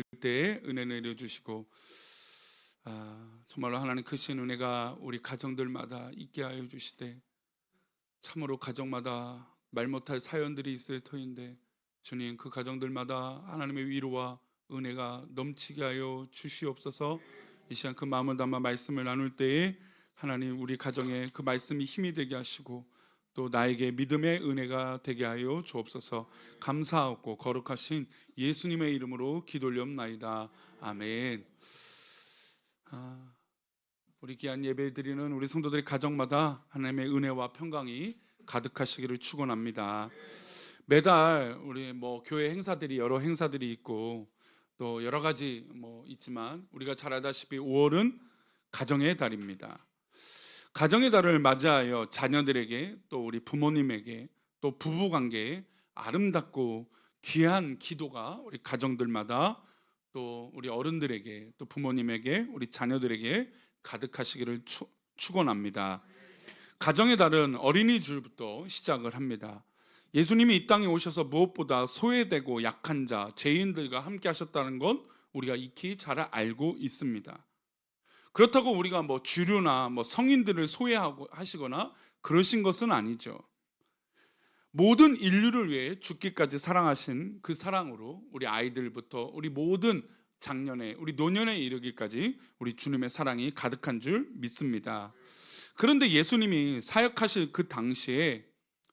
때에 은혜 내려주시고, 정말로 하나님 크신 은혜가 우리 가정들마다 있게 하여 주시되, 참으로 가정마다 말 못할 사연들이 있을 터인데 주님, 그 가정들마다 하나님의 위로와 은혜가 넘치게 하여 주시옵소서. 이 시간 그 마음을 담아 말씀을 나눌 때에 하나님, 우리 가정에 그 말씀이 힘이 되게 하시고 또 나에게 믿음의 은혜가 되게 하여 주옵소서. 감사하고 거룩하신 예수님의 이름으로 기도올리옵나이다. 아멘. 우리 귀한 예배 드리는 우리 성도들의 가정마다 하나님의 은혜와 평강이 가득하시기를 축원합니다. 매달 우리 교회 행사들이 여러 행사들이 있고 또 여러 가지 있지만, 우리가 잘 알다시피 5월은 가정의 달입니다. 가정의 달을 맞이하여 자녀들에게 또 우리 부모님에게 또 부부 관계에 아름답고 귀한 기도가 우리 가정들마다 또 우리 어른들에게 또 부모님에게 우리 자녀들에게 가득하시기를 축원합니다. 가정의 달은 어린이줄부터 시작을 합니다. 예수님이 이 땅에 오셔서 무엇보다 소외되고 약한 자, 죄인들과 함께 하셨다는 건 우리가 익히 잘 알고 있습니다. 그렇다고 우리가 주류나 성인들을 소외하고 하시거나 그러신 것은 아니죠. 모든 인류를 위해 죽기까지 사랑하신 그 사랑으로 우리 아이들부터 우리 모든 장년에, 우리 노년에 이르기까지 우리 주님의 사랑이 가득한 줄 믿습니다. 그런데 예수님이 사역하실 그 당시에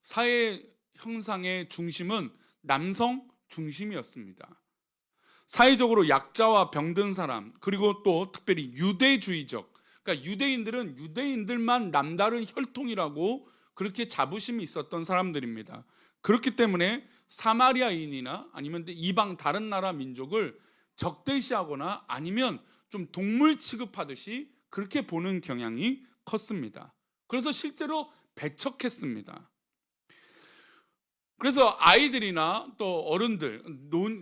사회 형상의 중심은 남성 중심이었습니다. 사회적으로 약자와 병든 사람, 그리고 또 특별히 유대주의적, 그러니까 유대인들은 유대인들만 남다른 혈통이라고 그렇게 자부심이 있었던 사람들입니다. 그렇기 때문에 사마리아인이나 아니면 이방 다른 나라 민족을 적대시하거나 아니면 좀 동물 취급하듯이 그렇게 보는 경향이 컸습니다. 그래서 실제로 배척했습니다. 그래서 아이들이나 또 어른들,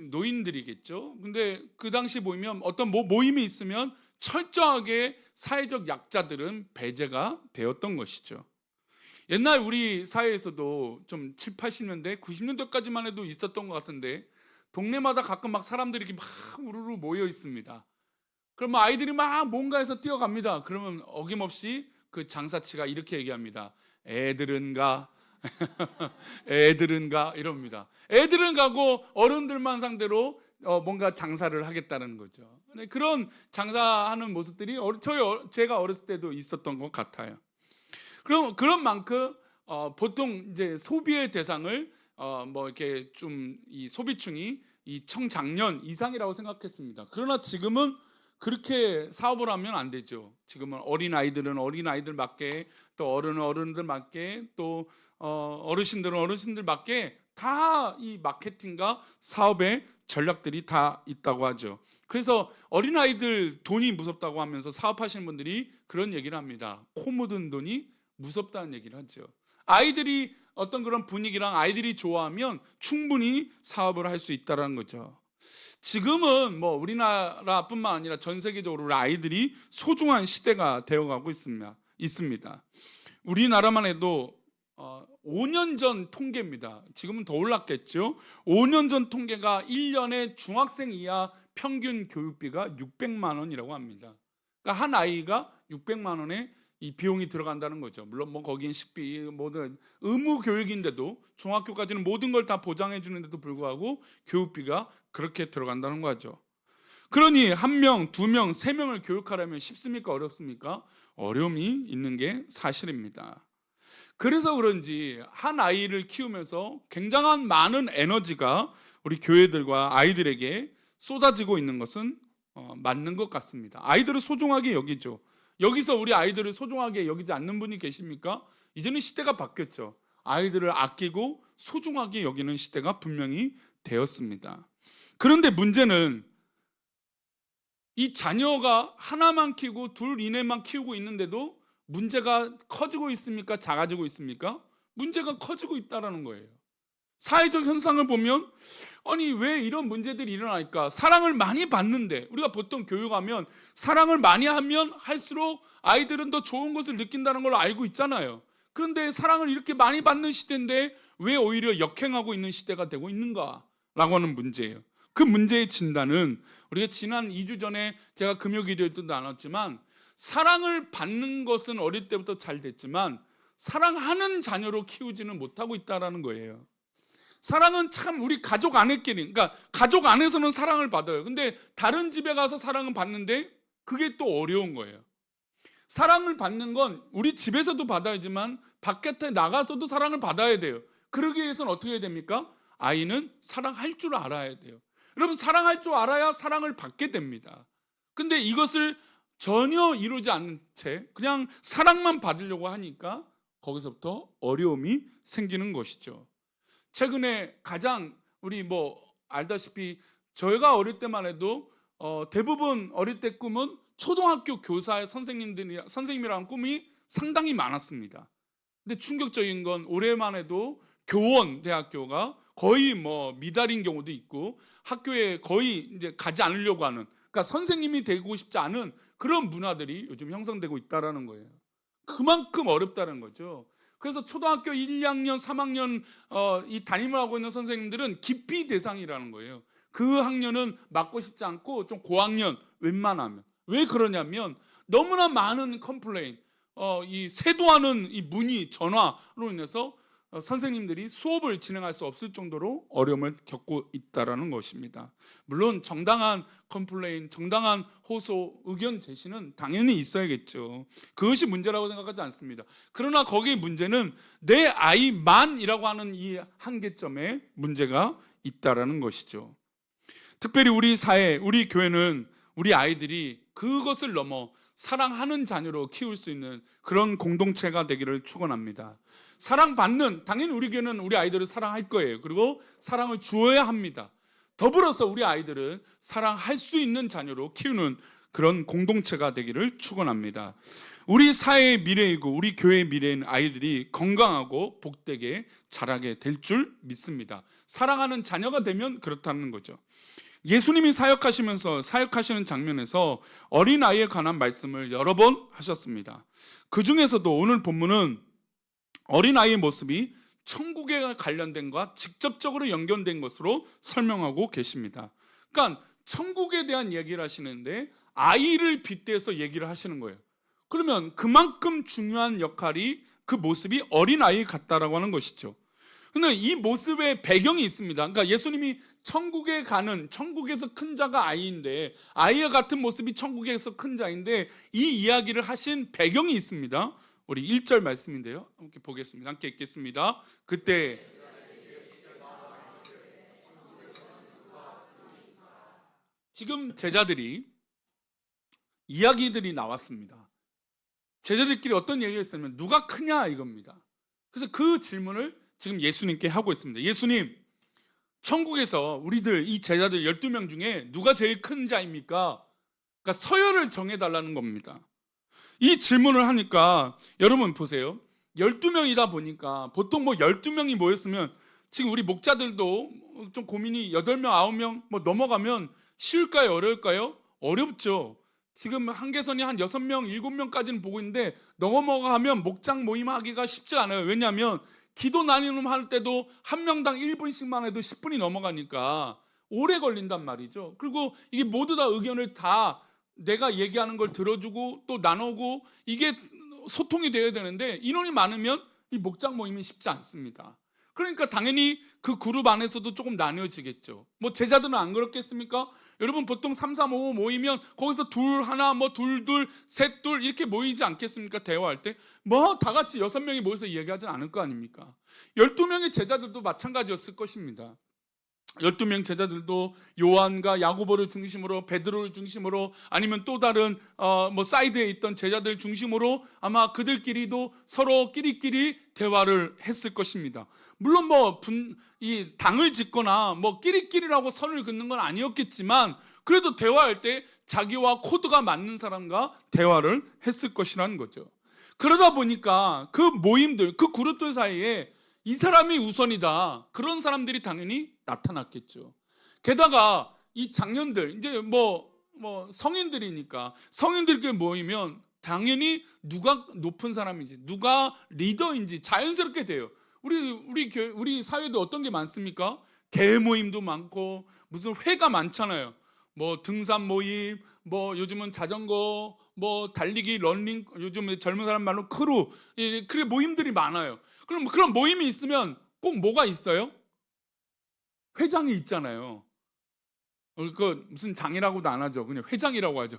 노인들이겠죠. 근데 그 당시 보면 어떤 모임이 있으면 철저하게 사회적 약자들은 배제가 되었던 것이죠. 옛날 우리 사회에서도 좀 7, 80년대, 90년대까지만 해도 있었던 것 같은데, 동네마다 가끔 사람들이 이렇게 우르르 모여 있습니다. 그러면 아이들이 뭔가에서 뛰어갑니다. 그러면 어김없이 그 장사치가 이렇게 얘기합니다. 애들은 가, 애들은 가, 이럽니다. 애들은 가고 어른들만 상대로 뭔가 장사를 하겠다는 거죠. 그런 장사하는 모습들이 제가 어렸을 때도 있었던 것 같아요. 그런 만큼 보통 이제 소비의 대상을 이렇게 좀 이 소비층이 이 청장년 이상이라고 생각했습니다. 그러나 지금은 그렇게 사업을 하면 안 되죠. 지금은 어린아이들은 어린아이들 맞게, 또 어른은 어른들 맞게, 또 어르신들은 어르신들 맞게 다 이 마케팅과 사업의 전략들이 다 있다고 하죠. 그래서 어린아이들 돈이 무섭다고 하면서 사업하시는 분들이 그런 얘기를 합니다. 코 묻은 돈이 무섭다는 얘기를 하죠. 아이들이 어떤 그런 분위기랑 아이들이 좋아하면 충분히 사업을 할 수 있다는 거죠. 지금은 우리나라뿐만 아니라 전 세계적으로 우리 아이들이 소중한 시대가 되어가고 있습니다. 우리나라만 해도 5년 전 통계입니다. 지금은 더 올랐겠죠. 5년 전 통계가 1년에 중학생 이하 평균 교육비가 600만 원이라고 합니다. 그러니까 한 아이가 600만 원의 이 비용이 들어간다는 거죠. 물론 거긴 식비, 모든 의무 교육인데도, 중학교까지는 모든 걸 다 보장해 주는데도 불구하고 교육비가 그렇게 들어간다는 거죠. 그러니 1명, 2명, 3명을 교육하려면 쉽습니까? 어렵습니까? 어려움이 있는 게 사실입니다. 그래서 그런지 한 아이를 키우면서 굉장한 많은 에너지가 우리 교회들과 아이들에게 쏟아지고 있는 것은 맞는 것 같습니다. 아이들을 소중하게 여기죠. 여기서 우리 아이들을 소중하게 여기지 않는 분이 계십니까? 이제는 시대가 바뀌었죠. 아이들을 아끼고 소중하게 여기는 시대가 분명히 되었습니다. 그런데 문제는 이 자녀가 하나만 키우고 둘 이내만 키우고 있는데도 문제가 커지고 있습니까? 작아지고 있습니까? 문제가 커지고 있다는 거예요. 사회적 현상을 보면 아니 왜 이런 문제들이 일어날까? 사랑을 많이 받는데, 우리가 보통 교육하면 사랑을 많이 하면 할수록 아이들은 더 좋은 것을 느낀다는 걸 알고 있잖아요. 그런데 사랑을 이렇게 많이 받는 시대인데 왜 오히려 역행하고 있는 시대가 되고 있는가? 라고 하는 문제예요. 그 문제의 진단은 우리가 지난 2주 전에 제가 금요기도에도 나눴지만, 사랑을 받는 것은 어릴 때부터 잘 됐지만 사랑하는 자녀로 키우지는 못하고 있다는 거예요. 사랑은 참 우리 가족 안에끼리, 그러니까 가족 안에서는 사랑을 받아요. 근데 다른 집에 가서 사랑은 받는데 그게 또 어려운 거예요. 사랑을 받는 건 우리 집에서도 받아야지만 바깥에 나가서도 사랑을 받아야 돼요. 그러기 위해서는 어떻게 해야 됩니까? 아이는 사랑할 줄 알아야 돼요. 여러분, 사랑할 줄 알아야 사랑을 받게 됩니다. 근데 이것을 전혀 이루지 않은 채 그냥 사랑만 받으려고 하니까 거기서부터 어려움이 생기는 것이죠. 최근에 가장 우리 알다시피 저희가 어릴 때만 해도 대부분 어릴 때 꿈은 초등학교 교사의 선생님이라는 꿈이 상당히 많았습니다. 근데 충격적인 건 올해만 해도 교원 대학교가 거의 미달인 경우도 있고 학교에 거의 이제 가지 않으려고 하는, 그러니까 선생님이 되고 싶지 않은 그런 문화들이 요즘 형성되고 있다라는 거예요. 그만큼 어렵다는 거죠. 그래서 초등학교 1, 2학년, 3학년 이 담임을 하고 있는 선생님들은 기피 대상이라는 거예요. 그 학년은 맡고 싶지 않고 좀 고학년 웬만하면. 왜 그러냐면 너무나 많은 컴플레인, 이 세도하는 이 문의, 전화로 인해서 선생님들이 수업을 진행할 수 없을 정도로 어려움을 겪고 있다는 것입니다. 물론 정당한 컴플레인, 정당한 호소, 의견 제시는 당연히 있어야겠죠. 그것이 문제라고 생각하지 않습니다. 그러나 거기에 문제는 내 아이만이라고 하는 이 한계점에 문제가 있다는 것이죠. 특별히 우리 사회, 우리 교회는 우리 아이들이 그것을 넘어 사랑하는 자녀로 키울 수 있는 그런 공동체가 되기를 축원합니다. 사랑받는, 당연히 우리 교회는 우리 아이들을 사랑할 거예요. 그리고 사랑을 주어야 합니다. 더불어서 우리 아이들을 사랑할 수 있는 자녀로 키우는 그런 공동체가 되기를 축원합니다. 우리 사회의 미래이고 우리 교회의 미래인 아이들이 건강하고 복되게 자라게 될 줄 믿습니다. 사랑하는 자녀가 되면 그렇다는 거죠. 예수님이 사역하시면서 사역하시는 장면에서 어린아이에 관한 말씀을 여러 번 하셨습니다. 그 중에서도 오늘 본문은 어린아이의 모습이 천국에 관련된 것과 직접적으로 연결된 것으로 설명하고 계십니다. 그러니까 천국에 대한 얘기를 하시는데 아이를 빗대서 얘기를 하시는 거예요. 그러면 그만큼 중요한 역할이, 그 모습이 어린아이 같다라고 하는 것이죠. 근데 이 모습의 배경이 있습니다. 그러니까 예수님이 천국에 가는, 천국에서 큰 자가 아이인데, 아이와 같은 모습이 천국에서 큰 자인데, 이 이야기를 하신 배경이 있습니다. 우리 1절 말씀인데요, 함께 보겠습니다. 함께 읽겠습니다. 그때 지금 제자들이 이야기들이 나왔습니다. 제자들끼리 어떤 얘기가 있었냐면 누가 크냐 이겁니다. 그래서 그 질문을 지금 예수님께 하고 있습니다. 예수님, 천국에서 우리들 이 제자들 12명 중에 누가 제일 큰 자입니까? 그러니까 서열을 정해달라는 겁니다. 이 질문을 하니까 여러분 보세요. 12명이다 보니까 보통 12명이 모였으면, 지금 우리 목자들도 좀 고민이 8명, 9명 넘어가면 쉬울까요? 어려울까요? 어렵죠. 지금 한계선이 한 6명, 7명까지는 보고 있는데 넘어가면 목장 모임하기가 쉽지 않아요. 왜냐하면 기도 나눔 할 때도 한 명당 1분씩만 해도 10분이 넘어가니까 오래 걸린단 말이죠. 그리고 이게 모두 다 의견을 다 내가 얘기하는 걸 들어주고 또 나누고 이게 소통이 되어야 되는데 인원이 많으면 이 목장 모임이 쉽지 않습니다. 그러니까 당연히 그 그룹 안에서도 조금 나뉘어지겠죠. 제자들은 안 그렇겠습니까? 여러분 보통 3, 3, 5 모이면 거기서 둘 하나, 둘, 셋, 둘 이렇게 모이지 않겠습니까? 대화할 때 다 같이 6명이 모여서 이야기하진 않을 거 아닙니까? 12명의 제자들도 마찬가지였을 것입니다. 12명 제자들도 요한과 야고보를 중심으로, 베드로를 중심으로, 아니면 또 다른 사이드에 있던 제자들 중심으로 아마 그들끼리도 서로 끼리끼리 대화를 했을 것입니다. 물론 이 당을 짓거나 끼리끼리라고 선을 긋는 건 아니었겠지만 그래도 대화할 때 자기와 코드가 맞는 사람과 대화를 했을 것이라는 거죠. 그러다 보니까 그 모임들, 그 그룹들 사이에 이 사람이 우선이다, 그런 사람들이 당연히 나타났겠죠. 게다가 이 장년들, 이제 성인들이니까 성인들끼리 모이면 당연히 누가 높은 사람인지, 누가 리더인지 자연스럽게 돼요. 우리 사회도 어떤 게 많습니까? 개 모임도 많고 무슨 회가 많잖아요. 뭐 등산 모임, 뭐 요즘은 자전거, 뭐 달리기, 런닝, 요즘 젊은 사람 말로 크루, 그게 모임들이 많아요. 그럼 그런 모임이 있으면 꼭 뭐가 있어요? 회장이 있잖아요. 그 무슨 장이라고도 안 하죠. 그냥 회장이라고 하죠.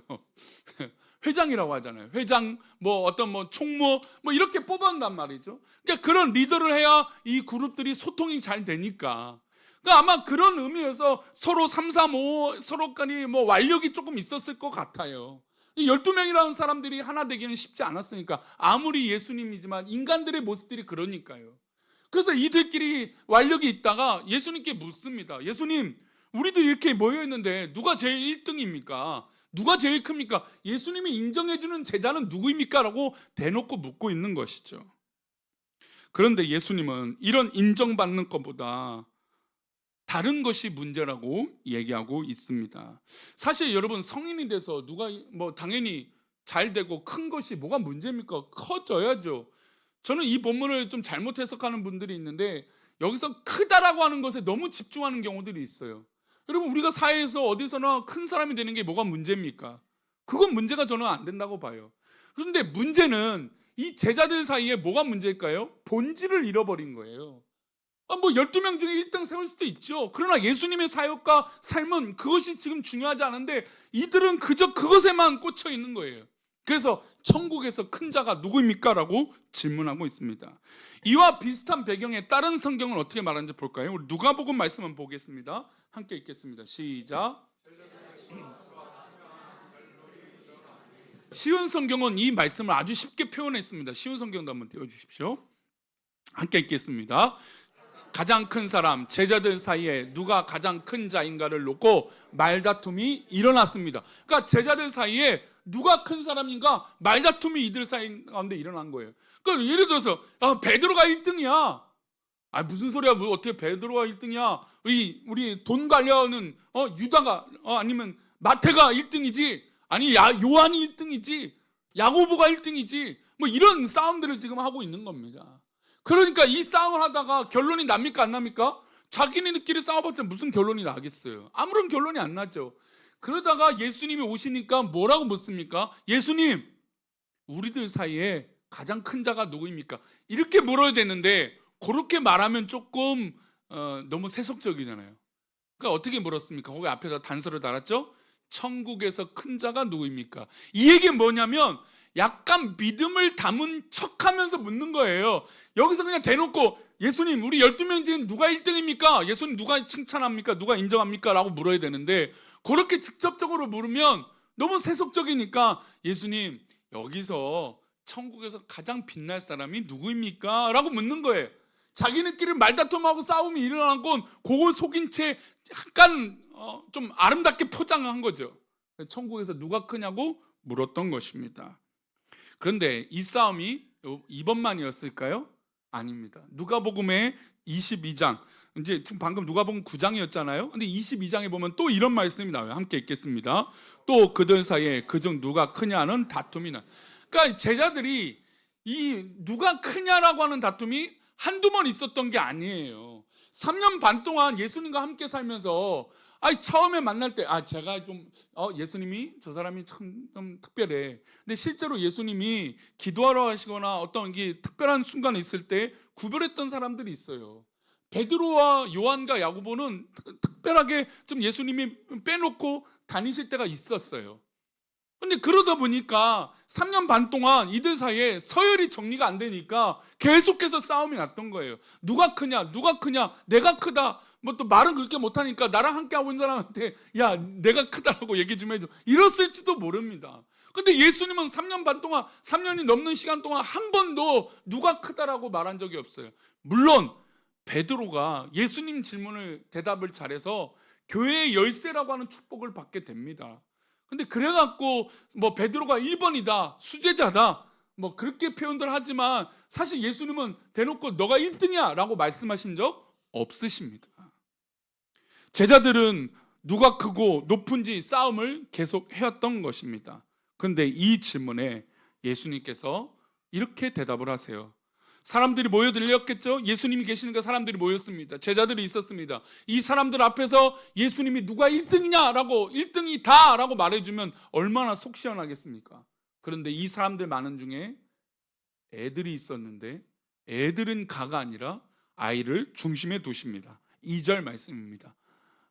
회장이라고 하잖아요. 회장, 뭐 어떤 뭐 총무, 뭐 이렇게 뽑아낸단 말이죠. 그러니까 그런 리더를 해야 이 그룹들이 소통이 잘 되니까. 그러니까 아마 그런 의미에서 서로 3, 3, 5 서로 간이 뭐 완력이 조금 있었을 것 같아요. 12명이라는 사람들이 하나 되기는 쉽지 않았으니까. 아무리 예수님이지만 인간들의 모습들이 그러니까요. 그래서 이들끼리 완력이 있다가 예수님께 묻습니다. 예수님, 우리도 이렇게 모여 있는데 누가 제일 1등입니까? 누가 제일 큽니까? 예수님이 인정해주는 제자는 누구입니까? 라고 대놓고 묻고 있는 것이죠. 그런데 예수님은 이런 인정받는 것보다 다른 것이 문제라고 얘기하고 있습니다. 사실 여러분, 성인이 돼서 누가 뭐 당연히 잘 되고 큰 것이 뭐가 문제입니까? 커져야죠. 저는 이 본문을 좀 잘못 해석하는 분들이 있는데, 여기서 크다라고 하는 것에 너무 집중하는 경우들이 있어요. 여러분, 우리가 사회에서 어디서나 큰 사람이 되는 게 뭐가 문제입니까? 그건 문제가 저는 안 된다고 봐요. 그런데 문제는 이 제자들 사이에 뭐가 문제일까요? 본질을 잃어버린 거예요. 뭐 12명 중에 1등 세울 수도 있죠. 그러나 예수님의 사역과 삶은 그것이 지금 중요하지 않은데 이들은 그저 그것에만 꽂혀 있는 거예요. 그래서 천국에서 큰 자가 누구입니까? 라고 질문하고 있습니다. 이와 비슷한 배경에 다른 성경은 어떻게 말하는지 볼까요? 우리 누가복음 말씀을 보겠습니다. 함께 읽겠습니다. 시작. 쉬운 성경은 이 말씀을 아주 쉽게 표현했습니다. 쉬운 성경도 한번 띄워주십시오. 함께 읽겠습니다. 가장 큰 사람, 제자들 사이에 누가 가장 큰 자인가를 놓고 말다툼이 일어났습니다. 그러니까 제자들 사이에 누가 큰 사람인가 말다툼이 이들 사이 가운데 일어난 거예요. 그러니까 예를 들어서 베드로가 1등이야. 아, 무슨 소리야? 뭐 어떻게 베드로가 1등이야? 우리 돈 관리하는 유다가 아니면 마태가 1등이지. 아니 요한이 1등이지. 야고보가 1등이지. 뭐 이런 싸움들을 지금 하고 있는 겁니다. 그러니까 이 싸움을 하다가 결론이 납니까 안 납니까? 자기네들끼리 싸워봤자 무슨 결론이 나겠어요? 아무런 결론이 안 나죠. 그러다가 예수님이 오시니까 뭐라고 묻습니까? 예수님, 우리들 사이에 가장 큰 자가 누구입니까? 이렇게 물어야 되는데 그렇게 말하면 조금 너무 세속적이잖아요. 그러니까 어떻게 물었습니까? 거기 앞에다 단서를 달았죠? 천국에서 큰 자가 누구입니까? 이 얘기는 뭐냐면 약간 믿음을 담은 척하면서 묻는 거예요. 여기서 그냥 대놓고 예수님, 우리 12명 중에 누가 1등입니까? 예수님 누가 칭찬합니까? 누가 인정합니까? 라고 물어야 되는데 그렇게 직접적으로 물으면 너무 세속적이니까 예수님, 여기서 천국에서 가장 빛날 사람이 누구입니까? 라고 묻는 거예요. 자기네끼리 말다툼하고 싸움이 일어난 건 그걸 속인 채 약간 좀 아름답게 포장한 거죠. 천국에서 누가 크냐고 물었던 것입니다. 그런데 이 싸움이 이번만이었을까요? 아닙니다. 누가복음의 22장, 이제 지금 방금 누가복음 9장이었잖아요. 근데 22장에 보면 또 이런 말씀이 나와요. 함께 읽겠습니다. 또 그들 사이에 그중 누가 크냐는 다툼이 나. 그러니까 제자들이 이 누가 크냐라고 하는 다툼이 한두 번 있었던 게 아니에요. 3년 반 동안 예수님과 함께 살면서 처음에 만날 때 제가 좀 예수님이 저 사람이 참 좀 특별해. 근데 실제로 예수님이 기도하러 가시거나 어떤 게 특별한 순간에 있을 때 구별했던 사람들이 있어요. 베드로와 요한과 야고보는 특별하게 좀 예수님이 빼놓고 다니실 때가 있었어요. 근데 그러다 보니까 3년 반 동안 이들 사이에 서열이 정리가 안 되니까 계속해서 싸움이 났던 거예요. 누가 크냐, 누가 크냐, 내가 크다. 뭐 또 말은 그렇게 못하니까 나랑 함께 하고 있는 사람한테 야, 내가 크다라고 얘기 좀 해줘. 이랬을지도 모릅니다. 근데 예수님은 3년 반 동안, 3년이 넘는 시간 동안 한 번도 누가 크다라고 말한 적이 없어요. 물론 베드로가 예수님 질문을 대답을 잘해서 교회의 열쇠라고 하는 축복을 받게 됩니다. 근데 그래갖고 뭐 베드로가 1번이다, 수제자다, 뭐 그렇게 표현들 하지만 사실 예수님은 대놓고 너가 1등이야 라고 말씀하신 적 없으십니다. 제자들은 누가 크고 높은지 싸움을 계속 해왔던 것입니다. 그런데 이 질문에 예수님께서 이렇게 대답을 하세요. 사람들이 모여들렸겠죠. 예수님이 계시니까 사람들이 모였습니다. 제자들이 있었습니다. 이 사람들 앞에서 예수님이 누가 1등이냐라고 1등이다 라고 말해주면 얼마나 속 시원하겠습니까? 그런데 이 사람들 많은 중에 애들이 있었는데 애들은 가가 아니라 아이를 중심에 두십니다. 2절 말씀입니다.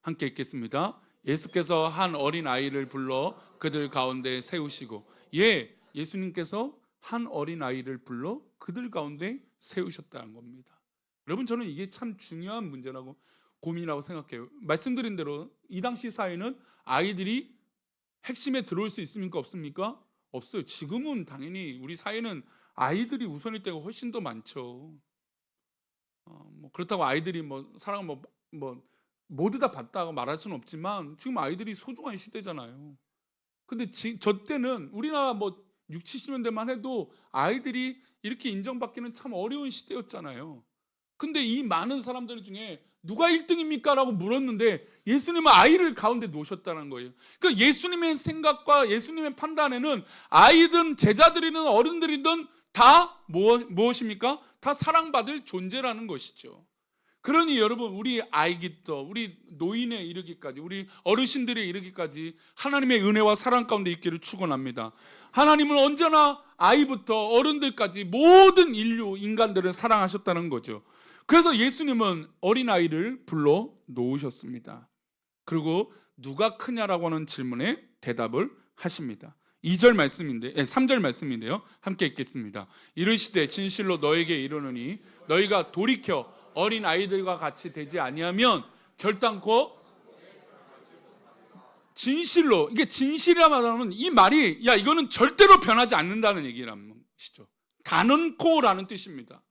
함께 읽겠습니다. 예수께서 한 어린 아이를 불러 그들 가운데 세우시고, 예수님께서 한 어린 아이를 불러 그들 가운데 세우셨다는 겁니다. 여러분, 저는 이게 참 중요한 문제라고 고민이라고 생각해요. 말씀드린 대로 이 당시 사회는 아이들이 핵심에 들어올 수 있습니까? 없습니까? 없어요. 지금은 당연히 우리 사회는 아이들이 우선일 때가 훨씬 더 많죠. 그렇다고 아이들이 사랑을 모두 다 받다고 말할 수는 없지만 지금 아이들이 소중한 시대잖아요. 근데 저 때는 우리나라 6, 70년대만 해도 아이들이 이렇게 인정받기는 참 어려운 시대였잖아요. 근데 이 많은 사람들 중에 누가 1등입니까? 라고 물었는데 예수님은 아이를 가운데 놓으셨다는 거예요. 그러니까 예수님의 생각과 예수님의 판단에는 아이든 제자들이든 어른들이든 다 무엇입니까? 다 사랑받을 존재라는 것이죠. 그러니 여러분, 우리 아이부터 우리 노인에 이르기까지, 우리 어르신들에 이르기까지 하나님의 은혜와 사랑 가운데 있기를 축원합니다. 하나님은 언제나 아이부터 어른들까지 모든 인간들을 사랑하셨다는 거죠. 그래서 예수님은 어린아이를 불러 놓으셨습니다. 그리고 누가 크냐라고 하는 질문에 대답을 하십니다. 2절 말씀인데, 3절 말씀인데요. 함께 읽겠습니다. 이르시되 진실로 너에게 이르노니 너희가 돌이켜 어린 아이들과 같이 되지 아니하면 결단코, 진실로, 이게 진실이라 말하면 이 말이 이거는 절대로 변하지 않는다는 얘기라는 것이죠. 단언코라는 뜻입니다.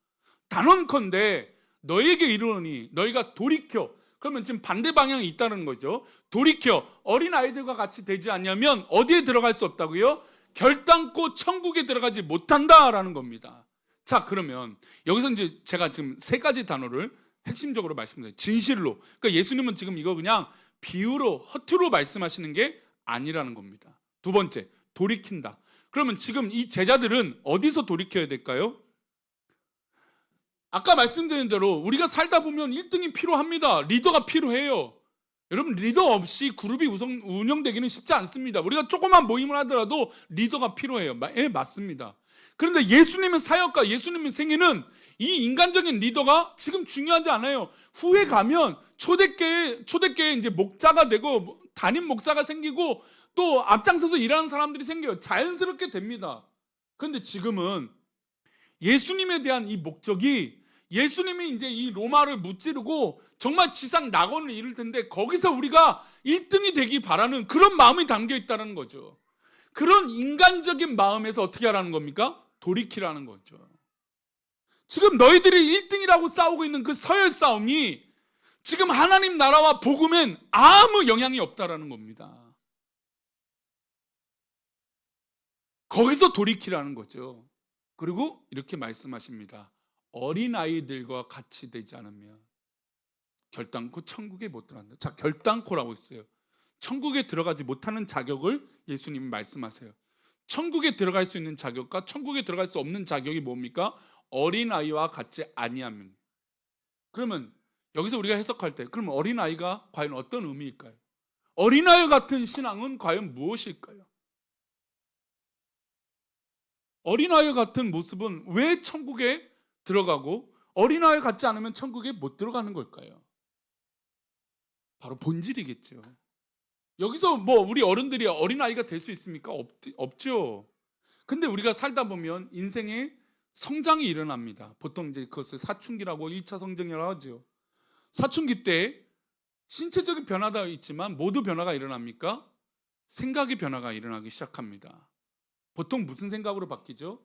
단언컨대 너에게 이르노니, 너희가 돌이켜, 그러면 지금 반대 방향이 있다는 거죠. 돌이켜 어린 아이들과 같이 되지 않으면 어디에 들어갈 수 없다고요? 결단코 천국에 들어가지 못한다라는 겁니다. 자, 그러면 여기서 이제 제가 지금 3가지 단어를 핵심적으로 말씀드려요. 진실로. 그러니까 예수님은 지금 이거 그냥 비유로, 허투루 말씀하시는 게 아니라는 겁니다. 2번째, 돌이킨다. 그러면 지금 이 제자들은 어디서 돌이켜야 될까요? 아까 말씀드린 대로 우리가 살다 보면 1등이 필요합니다. 리더가 필요해요. 여러분, 리더 없이 그룹이 운영되기는 쉽지 않습니다. 우리가 조그만 모임을 하더라도 리더가 필요해요. 맞습니다. 그런데 예수님의 사역과 예수님의 생애는 이 인간적인 리더가 지금 중요하지 않아요. 후에 가면 초대교회 이제 목자가 되고 담임 목사가 생기고 또 앞장서서 일하는 사람들이 생겨요. 자연스럽게 됩니다. 그런데 지금은 예수님에 대한 이 목적이, 예수님이 이제 이 로마를 무찌르고 정말 지상 낙원을 이룰 텐데 거기서 우리가 1등이 되기 바라는 그런 마음이 담겨 있다는 거죠. 그런 인간적인 마음에서 어떻게 하라는 겁니까? 돌이키라는 거죠. 지금 너희들이 1등이라고 싸우고 있는 그 서열 싸움이 지금 하나님 나라와 복음엔 아무 영향이 없다라는 겁니다. 거기서 돌이키라는 거죠. 그리고 이렇게 말씀하십니다. 어린아이들과 같이 되지 않으면 결단코 천국에 못 들어간다. 자, 결단코라고 했어요. 천국에 들어가지 못하는 자격을 예수님이 말씀하세요. 천국에 들어갈 수 있는 자격과 천국에 들어갈 수 없는 자격이 뭡니까? 어린아이와 같이 아니하면. 그러면 여기서 우리가 해석할 때, 그럼 어린아이가 과연 어떤 의미일까요? 어린아이 같은 신앙은 과연 무엇일까요? 어린아이 같은 모습은 왜 천국에 들어가고 어린아이 같지 않으면 천국에 못 들어가는 걸까요? 바로 본질이겠죠. 여기서 우리 어른들이 어린아이가 될 수 있습니까? 없죠. 근데 우리가 살다 보면 인생에 성장이 일어납니다. 보통 이제 그것을 사춘기라고 1차 성장이라고 하죠. 사춘기 때 신체적인 변화가 있지만 모두 변화가 일어납니까? 생각의 변화가 일어나기 시작합니다. 보통 무슨 생각으로 바뀌죠?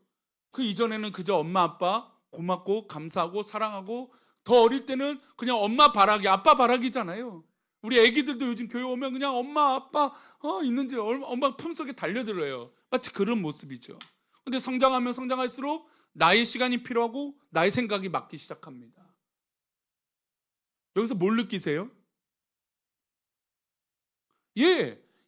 그 이전에는 그저 엄마 아빠 고맙고 감사하고 사랑하고, 더 어릴 때는 그냥 엄마 바라기, 아빠 바라기잖아요. 우리 애기들도 요즘 교회 오면 그냥 엄마 아빠 있는지 엄마 품속에 달려들어요. 마치 그런 모습이죠. 근데 성장하면 성장할수록 나의 시간이 필요하고 나의 생각이 맞기 시작합니다. 여기서 뭘 느끼세요?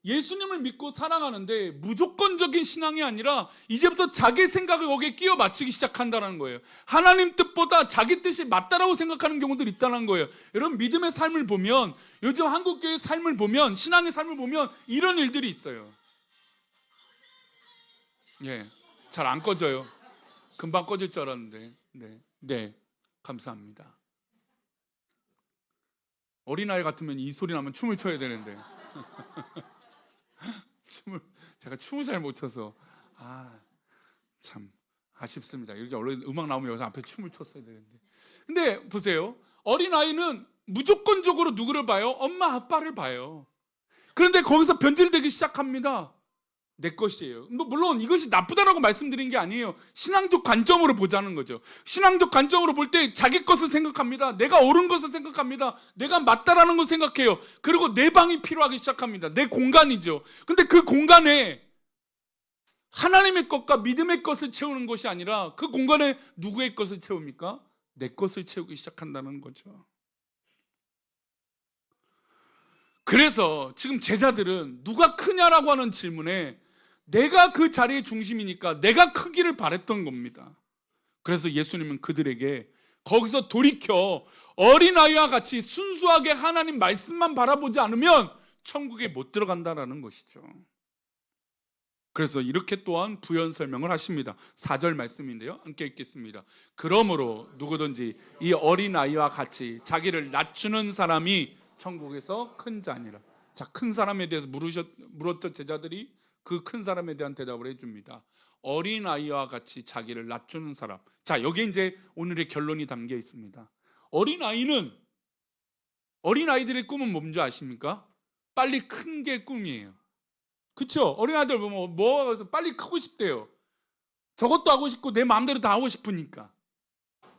예수님을 믿고 살아가는데 무조건적인 신앙이 아니라 이제부터 자기 생각을 거기에 끼워 맞추기 시작한다는 거예요. 하나님 뜻보다 자기 뜻이 맞다라고 생각하는 경우들이 있다는 거예요. 여러분, 믿음의 삶을 보면, 요즘 한국교회의 삶을 보면, 신앙의 삶을 보면 이런 일들이 있어요. 예, 잘 안 꺼져요. 금방 꺼질 줄 알았는데. 네, 감사합니다. 어린아이 같으면 이 소리 나면 춤을 춰야 되는데 제가 춤을 잘 못 춰서 참 아쉽습니다. 이렇게 원래 음악 나오면 여기서 앞에 춤을 췄어야 되는데. 근데 보세요, 어린아이는 무조건적으로 누구를 봐요? 엄마 아빠를 봐요. 그런데 거기서 변질되기 시작합니다. 내 것이에요. 물론 이것이 나쁘다라고 말씀드린 게 아니에요. 신앙적 관점으로 보자는 거죠. 신앙적 관점으로 볼 때 자기 것을 생각합니다. 내가 옳은 것을 생각합니다. 내가 맞다라는 것을 생각해요. 그리고 내 방이 필요하기 시작합니다. 내 공간이죠. 근데 그 공간에 하나님의 것과 믿음의 것을 채우는 것이 아니라 그 공간에 누구의 것을 채웁니까? 내 것을 채우기 시작한다는 거죠. 그래서 지금 제자들은 누가 크냐라고 하는 질문에 내가 그 자리의 중심이니까 내가 크기를 바랬던 겁니다. 그래서 예수님은 그들에게 거기서 돌이켜 어린아이와 같이 순수하게 하나님 말씀만 바라보지 않으면 천국에 못 들어간다라는 것이죠. 그래서 이렇게 또한 부연 설명을 하십니다. 4절 말씀인데요, 함께 읽겠습니다. 그러므로 누구든지 이 어린아이와 같이 자기를 낮추는 사람이 천국에서 큰 자니라. 자, 큰 사람에 대해서 물었죠. 제자들이 그 큰 사람에 대한 대답을 해줍니다. 어린아이와 같이 자기를 낮추는 사람. 자, 여기 이제 오늘의 결론이 담겨 있습니다. 어린아이들의 꿈은 뭔지 아십니까? 빨리 큰 게 꿈이에요. 그쵸? 어린아이들 보면 뭐가 빨리 크고 싶대요. 저것도 하고 싶고 내 마음대로 다 하고 싶으니까.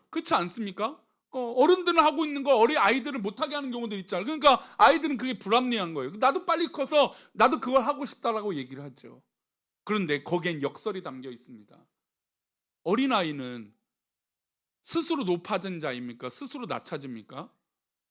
그렇지 않습니까? 어른들은 하고 있는 거 어린 아이들은 못하게 하는 경우들 있잖아요. 그러니까 아이들은 그게 불합리한 거예요. 나도 빨리 커서 나도 그걸 하고 싶다라고 얘기를 하죠. 그런데 거기엔 역설이 담겨 있습니다. 어린아이는 스스로 높아진 자입니까? 스스로 낮아집니까?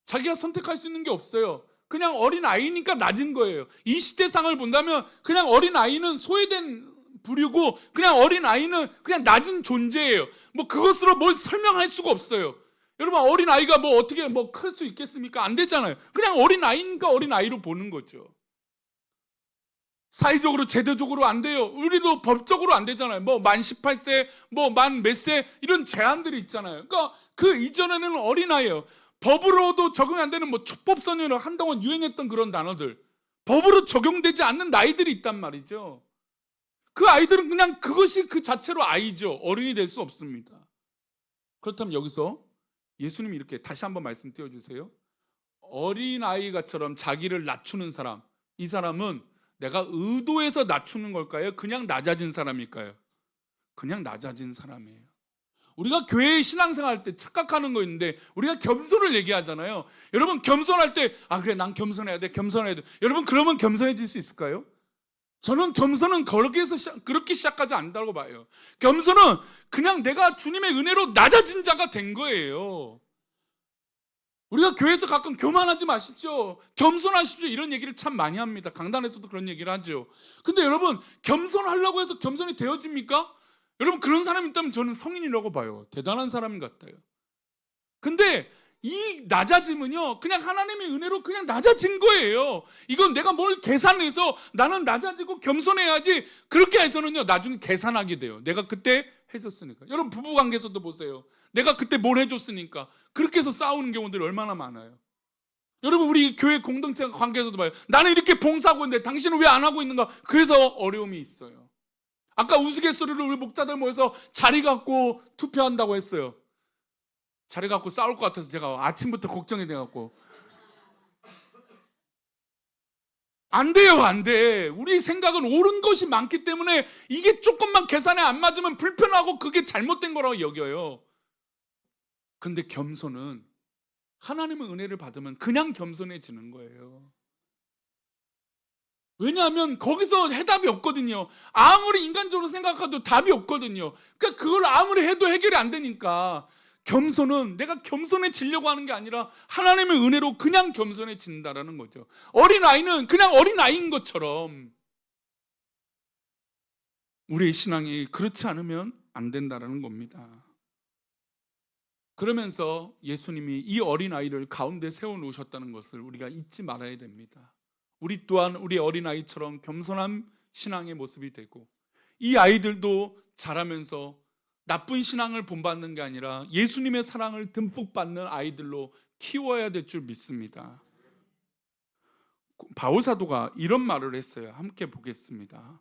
자기가 선택할 수 있는 게 없어요. 그냥 어린아이니까 낮은 거예요. 이 시대상을 본다면 그냥 어린아이는 소외된 부류고 그냥 어린아이는 그냥 낮은 존재예요. 뭐 그것으로 뭘 설명할 수가 없어요. 여러분, 어린아이가 뭐 어떻게 뭐 클 수 있겠습니까? 안 되잖아요. 그냥 어린아이니까 어린아이로 보는 거죠. 사회적으로 제도적으로 안 돼요. 우리도 법적으로 안 되잖아요. 뭐 만 18세, 뭐 만 몇 세 이런 제한들이 있잖아요. 그러니까 그 이전에는 어린아이예요. 법으로도 적용이 안 되는 뭐 촉법소년을 한동안 유행했던 그런 단어들, 법으로 적용되지 않는 나이들이 있단 말이죠. 그 아이들은 그냥 그것이 그 자체로 아이죠. 어른이 될 수 없습니다. 그렇다면 여기서 예수님이 이렇게 다시 한번 말씀 띄워주세요. 어린아이가처럼 자기를 낮추는 사람, 이 사람은 내가 의도해서 낮추는 걸까요? 그냥 낮아진 사람일까요? 그냥 낮아진 사람이에요. 우리가 교회의 신앙생활 할 때 착각하는 거 있는데 우리가 겸손을 얘기하잖아요. 여러분, 겸손할 때 그래 난 겸손해야 돼, 겸손해야 돼. 여러분, 그러면 겸손해질 수 있을까요? 저는 겸손은 그렇게 시작하지 않는다고 봐요. 겸손은 그냥 내가 주님의 은혜로 낮아진 자가 된 거예요. 우리가 교회에서 가끔 교만하지 마십시오, 겸손하십시오 이런 얘기를 참 많이 합니다. 강단에서도 그런 얘기를 하죠. 근데 여러분, 겸손하려고 해서 겸손이 되어집니까? 여러분, 그런 사람이 있다면 저는 성인이라고 봐요. 대단한 사람 같아요. 근데 이 낮아짐은요, 그냥 하나님의 은혜로 그냥 낮아진 거예요. 이건 내가 뭘 계산해서 나는 낮아지고 겸손해야지, 그렇게 해서는요 나중에 계산하게 돼요. 내가 그때 해줬으니까. 여러분, 부부관계에서도 보세요. 내가 그때 뭘 해줬으니까. 그렇게 해서 싸우는 경우들이 얼마나 많아요. 여러분, 우리 교회 공동체 관계에서도 봐요. 나는 이렇게 봉사하고 있는데 당신은 왜 안 하고 있는가? 그래서 어려움이 있어요. 아까 우스갯소리로 우리 목자들 모여서 자리 갖고 투표한다고 했어요. 자리 갖고 싸울 것 같아서 제가 아침부터 걱정이 돼갖고. 안 돼요, 안 돼. 우리 생각은 옳은 것이 많기 때문에 이게 조금만 계산에 안 맞으면 불편하고 그게 잘못된 거라고 여겨요. 근데 겸손은 하나님의 은혜를 받으면 그냥 겸손해지는 거예요. 왜냐하면 거기서 해답이 없거든요. 아무리 인간적으로 생각해도 답이 없거든요. 그러니까 그걸 아무리 해도 해결이 안 되니까 겸손은 내가 겸손해지려고 하는 게 아니라 하나님의 은혜로 그냥 겸손해진다라는 거죠. 어린아이는 그냥 어린아이인 것처럼 우리의 신앙이 그렇지 않으면 안 된다라는 겁니다. 그러면서 예수님이 이 어린아이를 가운데 세워놓으셨다는 것을 우리가 잊지 말아야 됩니다. 우리 또한 우리 어린아이처럼 겸손한 신앙의 모습이 되고, 이 아이들도 자라면서 나쁜 신앙을 본받는 게 아니라 예수님의 사랑을 듬뿍 받는 아이들로 키워야 될 줄 믿습니다. 바울 사도가 이런 말을 했어요. 함께 보겠습니다.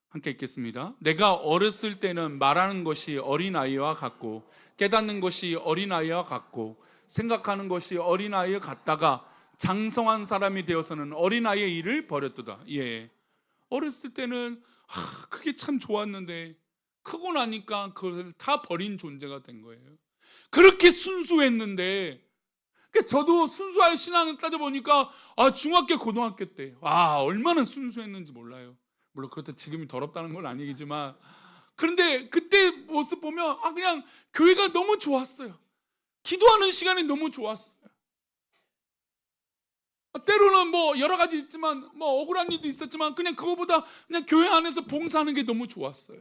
함께 읽겠습니다. 내가 어렸을 때는 말하는 것이 어린아이와 같고 깨닫는 것이 어린아이와 같고 생각하는 것이 어린아이와 같다가 장성한 사람이 되어서는 어린아이의 일을 버렸도다. 예. 어렸을 때는 그게 참 좋았는데 크고 나니까 그걸 다 버린 존재가 된 거예요. 그렇게 순수했는데, 저도 순수할 신앙을 따져보니까 중학교 고등학교 때 얼마나 순수했는지 몰라요. 물론 그렇다고 지금이 더럽다는 건 아니지만, 그런데 그때 모습 보면 그냥 교회가 너무 좋았어요. 기도하는 시간이 너무 좋았어요. 때로는 뭐 여러 가지 있지만 뭐 억울한 일도 있었지만 그냥 그거보다 그냥 교회 안에서 봉사하는 게 너무 좋았어요.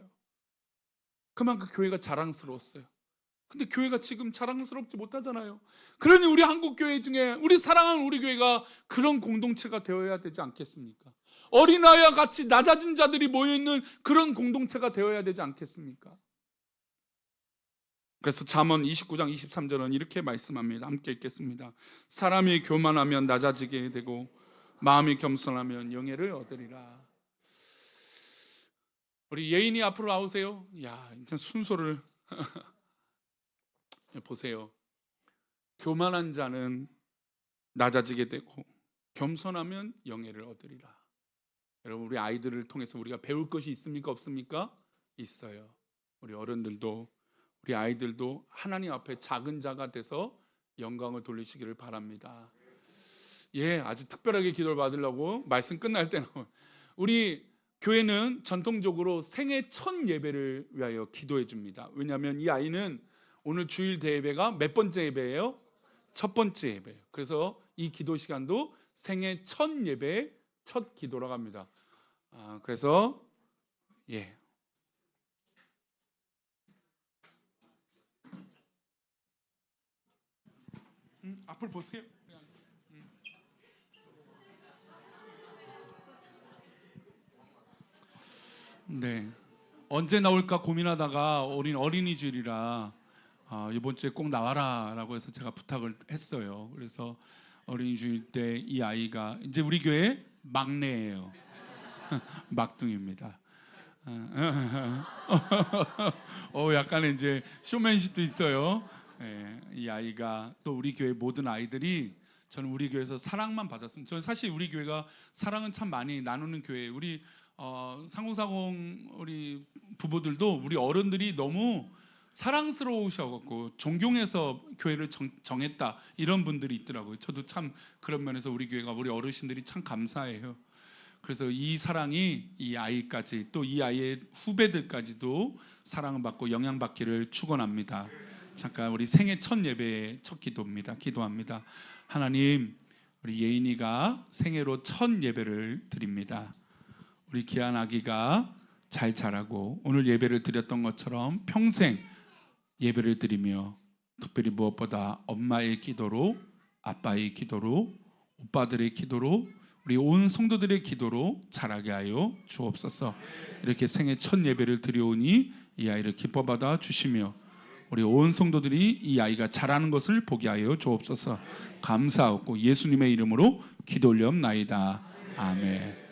그만큼 교회가 자랑스러웠어요. 근데 교회가 지금 자랑스럽지 못하잖아요. 그러니 우리 한국 교회 중에 우리 사랑하는 우리 교회가 그런 공동체가 되어야 되지 않겠습니까? 어린아이와 같이 낮아진 자들이 모여있는 그런 공동체가 되어야 되지 않겠습니까? 그래서 잠언 29장 23절은 이렇게 말씀합니다. 함께 읽겠습니다. 사람이 교만하면 낮아지게 되고 마음이 겸손하면 영예를 얻으리라. 우리 예인이 앞으로 나오세요. 진짜 순서를 보세요. 교만한 자는 낮아지게 되고 겸손하면 영예를 얻으리라. 여러분, 우리 아이들을 통해서 우리가 배울 것이 있습니까? 없습니까? 있어요. 우리 어른들도 우리 아이들도 하나님 앞에 작은 자가 돼서 영광을 돌리시기를 바랍니다. 아주 특별하게 기도를 받으려고 말씀 끝날 때는 우리 교회는 전통적으로 생애 첫 예배를 위하여 기도해 줍니다. 왜냐하면 이 아이는 오늘 주일 대예배가 몇 번째 예배예요? 첫 번째 예배예요. 그래서 이 기도 시간도 생애 첫 예배의 첫 기도라고 합니다. 그래서 앞을 보세요. 네, 언제 나올까 고민하다가 어린이 주일이라 이번 주에 꼭 나와라라고 해서 제가 부탁을 했어요. 그래서 어린이 주일 때 이 아이가 이제 우리 교회 막내예요. 막둥입니다. 약간의 이제 쇼맨십도 있어요. 이 아이가 또 우리 교회 모든 아이들이, 저는 우리 교회에서 사랑만 받았습니다. 저는 사실 우리 교회가 사랑은 참 많이 나누는 교회. 우리 3040 우리 부부들도 우리 어른들이 너무 사랑스러우셔갖고 존경해서 교회를 정했다 이런 분들이 있더라고요. 저도 참 그런 면에서 우리 교회가 우리 어르신들이 참 감사해요. 그래서 이 사랑이 이 아이까지 또 이 아이의 후배들까지도 사랑을 받고 영향받기를 축원합니다. 잠깐 우리 생애 첫 예배의 첫 기도입니다. 기도합니다. 하나님, 우리 예인이가 생애로 첫 예배를 드립니다. 우리 귀한 아기가 잘 자라고 오늘 예배를 드렸던 것처럼 평생 예배를 드리며 특별히 무엇보다 엄마의 기도로, 아빠의 기도로, 오빠들의 기도로, 우리 온 성도들의 기도로 자라게 하여 주옵소서. 이렇게 생애 첫 예배를 드려오니 이 아이를 기뻐받아 주시며 우리 온 성도들이 이 아이가 자라는 것을 보게 하여 주옵소서. 감사하고 예수님의 이름으로 기도 올려옵나이다. 아멘.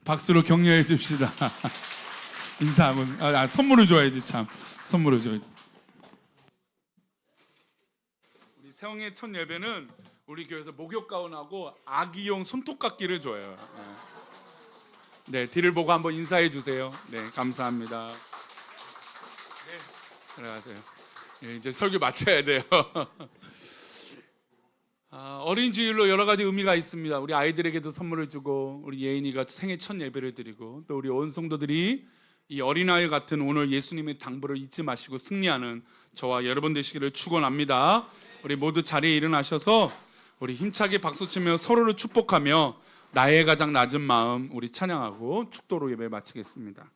박수로 격려해 줍시다. 인사하고 선물을 줘야지. 참 선물을 줘야지. 우리 세영의 첫 예배는 우리 교회에서 목욕 가운하고 아기용 손톱깎이를 줘요. 네, 뒤를 보고 한번 인사해 주세요. 네, 감사합니다. 네, 들어가세요. 이제 설교 마쳐야 돼요. 어린 주일로 여러 가지 의미가 있습니다. 우리 아이들에게도 선물을 주고 우리 예인이가 생애 첫 예배를 드리고 또 우리 온 성도들이 이 어린아이 같은 오늘 예수님의 당부를 잊지 마시고 승리하는 저와 여러분 되시기를 축원합니다. 우리 모두 자리에 일어나셔서 우리 힘차게 박수치며 서로를 축복하며 나의 가장 낮은 마음 우리 찬양하고 축도로 예배 마치겠습니다.